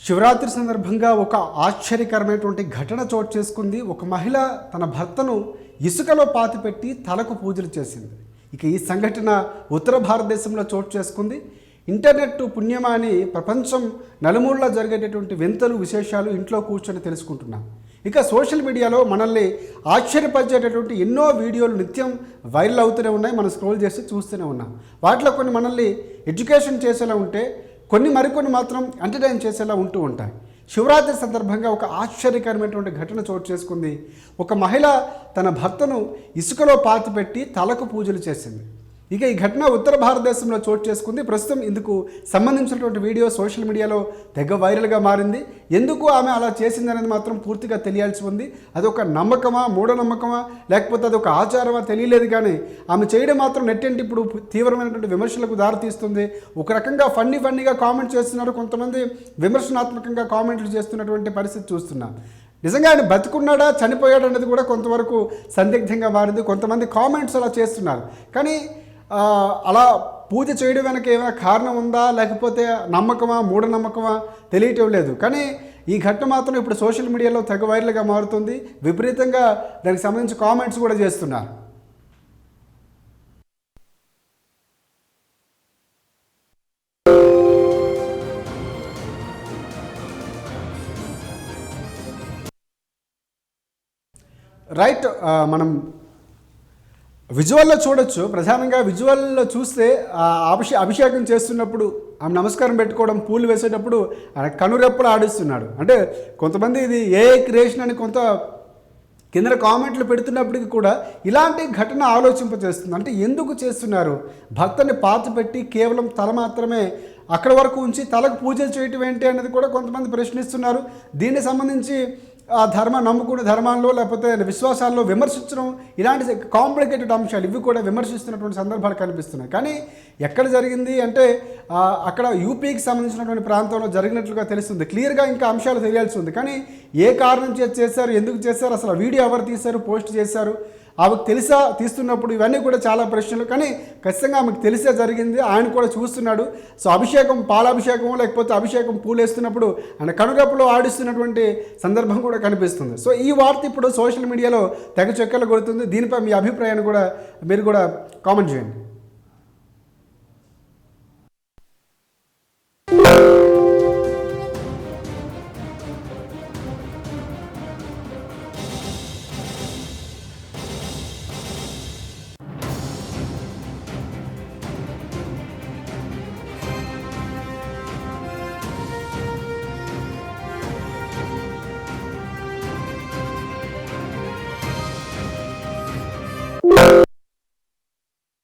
శివరాత్రి సందర్భంగా ఒక ఆశ్చర్యకరమైనటువంటి ఘటన చోటు చేసుకుంది. ఒక మహిళ తన భర్తను ఇసుకలో పాతిపెట్టి తలకు పూజలు చేసింది. ఇక ఈ సంఘటన ఉత్తర భారతదేశంలో చోటు చేసుకుంది. ఇంటర్నెట్ పుణ్యమా అని ప్రపంచం నలుమూలలో జరిగేటటువంటి వింతలు విశేషాలు ఇంట్లో కూర్చొని తెలుసుకుంటున్నాం. ఇక సోషల్ మీడియాలో మనల్ని ఆశ్చర్యపరిచేటటువంటి ఎన్నో వీడియోలు నిత్యం వైరల్ అవుతూనే ఉన్నాయి. మనం స్క్రోల్ చేసి చూస్తూనే ఉన్నాం. వాటిలో కొన్ని మనల్ని ఎడ్యుకేషన్ చేసేలా ఉంటే, మరికొన్ని మాత్రం ఎంటర్టైన్ చేసేలా ఉంటూ ఉంటాయి. శివరాత్రి సందర్భంగా ఒక ఆశ్చర్యకరమైనటువంటి ఘటన చోటు చేసుకుంది. ఒక మహిళ తన భర్తను ఇసుకలో పాతిపెట్టి తలకు పూజలు చేసింది. ఇక ఈ ఘటన ఉత్తర భారతదేశంలో చోటు చేసుకుంది. ప్రస్తుతం ఇందుకు సంబంధించినటువంటి వీడియో సోషల్ మీడియాలో తెగ వైరల్గా మారింది. ఎందుకు ఆమె అలా చేసిందనేది మాత్రం పూర్తిగా తెలియాల్సి ఉంది. అదొక నమ్మకమా, మూఢనమ్మకమా, లేకపోతే అదొక ఆచారమా తెలియలేదు. కానీ ఆమె చేయడం మాత్రం నెట్టంటి ఇప్పుడు తీవ్రమైనటువంటి విమర్శలకు దారితీస్తుంది. ఒక రకంగా ఫన్నీగా కామెంట్ చేస్తున్నారు, కొంతమంది విమర్శనాత్మకంగా కామెంట్లు చేస్తున్నటువంటి పరిస్థితి చూస్తున్నాం. నిజంగా ఆయన బతుకున్నాడా చనిపోయాడు అనేది కూడా కొంతవరకు సందిగ్ధంగా మారింది. కొంతమంది కామెంట్స్ అలా చేస్తున్నారు. కానీ అలా పూజ చేయడం వెనక ఏమైనా కారణం ఉందా, లేకపోతే నమ్మకమా, మూఢనమ్మకమా తెలియటం లేదు. కానీ ఈ ఘటన మాత్రం ఇప్పుడు సోషల్ మీడియాలో తెగ వైరల్గా మారుతుంది. విపరీతంగా దానికి సంబంధించి కామెంట్స్ కూడా చేస్తున్నారు. రైట్, మనం విజువల్లో చూడొచ్చు. ప్రధానంగా విజువల్లో చూస్తే అభిషేకం చేస్తున్నప్పుడు ఆమె నమస్కారం పెట్టుకోవడం, పూలు వేసేటప్పుడు ఆయన కనురెప్పలు ఆడిస్తున్నాడు. అంటే కొంతమంది ఇది ఏఐ క్రియేషన్ అని కొంత కింద కామెంట్లు పెడుతున్నప్పటికీ కూడా ఇలాంటి ఘటన ఆలోచింపజేస్తుంది. అంటే ఎందుకు చేస్తున్నారు? భక్తుని పాతిపెట్టి కేవలం తల మాత్రమే అక్కడ వరకు ఉంచి తలకు పూజలు చేయటం ఏంటి అనేది కూడా కొంతమంది ప్రశ్నిస్తున్నారు. దీనికి సంబంధించి ఆ నమ్ముకునే ధర్మాల్లో లేకపోతే విశ్వాసాల్లో విమర్శించడం, ఇలాంటి కాంప్లికేటెడ్ అంశాలు ఇవి కూడా విమర్శిస్తున్నటువంటి సందర్భాలు కనిపిస్తున్నాయి. కానీ ఎక్కడ జరిగింది అంటే అక్కడ యూపీకి సంబంధించినటువంటి ప్రాంతంలో జరిగినట్లుగా తెలుస్తుంది. క్లియర్గా ఇంకా అంశాలు తెలియాల్సి ఉంది. కానీ ఏ కారణం చేశారు, ఎందుకు చేశారు, అసలు వీడియో ఎవరు తీశారు, పోస్ట్ చేశారు, ఆమెకు తెలిసా తీస్తున్నప్పుడు, ఇవన్నీ కూడా చాలా ప్రశ్నలు. కానీ ఖచ్చితంగా ఆమెకు తెలిసే జరిగింది. ఆయన కూడా చూస్తున్నాడు. సో అభిషేకం, పాలాభిషేకం లేకపోతే అభిషేకం పూలు వేస్తున్నప్పుడు ఆయన కనురెప్పలో ఆడిస్తున్నటువంటి సందర్భం కూడా కనిపిస్తుంది. సో ఈ వార్త ఇప్పుడు సోషల్ మీడియాలో తెగ చక్కర్లు కొడుతుంది. దీనిపై మీ అభిప్రాయాన్ని కూడా మీరు కూడా కామెంట్ చేయండి.